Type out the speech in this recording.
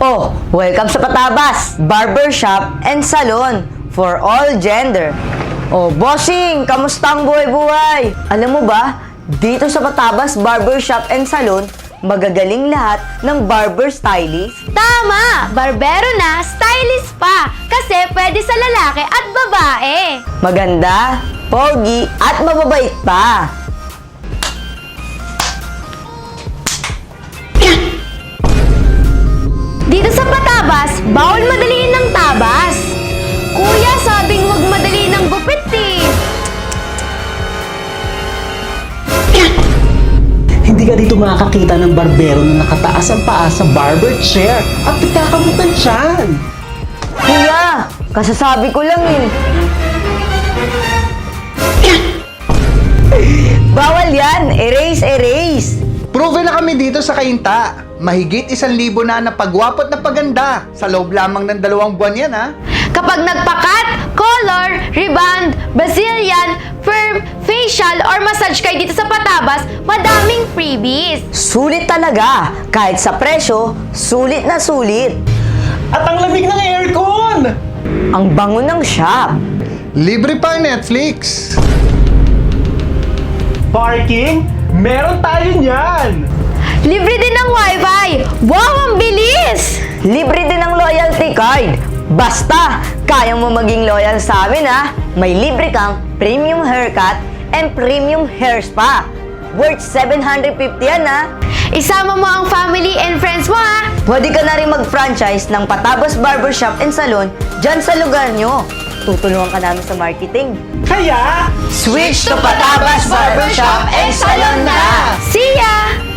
Oh, welcome sa Patabas, Barbershop and Salon for all gender. Oh, bossing, kamusta ang buhay-buhay? Alam mo ba, dito sa Patabas, Barbershop and Salon, magagaling lahat ng barber stylist. Tama! Barbero na, stylist pa! Kasi pwede sa lalaki at babae. Maganda, pogi, at mababait pa. Dito sa Patabas, bawal madaliin ng tabas. Kuya, sabing huwag madaliin ng gupit eh. Hindi ka dito makakakita ng barbero na nakataas ang paa sa barber chair at nagkakamutan siyan. Kuya, kasasabi ko lang eh. Bawal yan! Erase! Proven na kami dito sa Kainta. Mahigit 1,000 na pagwapot na paganda. Sa loob lamang ng 2 buwan yan, ha? Kapag nagpa-cut, color, rebond, Brazilian, firm, facial, or massage kayo dito sa Patabas, madaming freebies. Sulit talaga! Kahit sa presyo, sulit na sulit! At ang lamig ng aircon! Ang bango ng shop! Libre pa ang Netflix. Parking? Meron tayo niyan! Libre din ng wifi. Wow, ang bilis! Libre din ang loyalty card! Basta, kaya mo maging loyal sa amin ha! May libre kang premium haircut and premium hair spa. Worth 750 yan ha! Isama mo ang family and friends mo ha! Pwede ka na rin mag-franchise ng Patabas Barbershop and Salon dyan sa lugar nyo. Tutulungan ka namin sa marketing. Kaya, Switch to Patabas Barbershop and Salon na! See ya!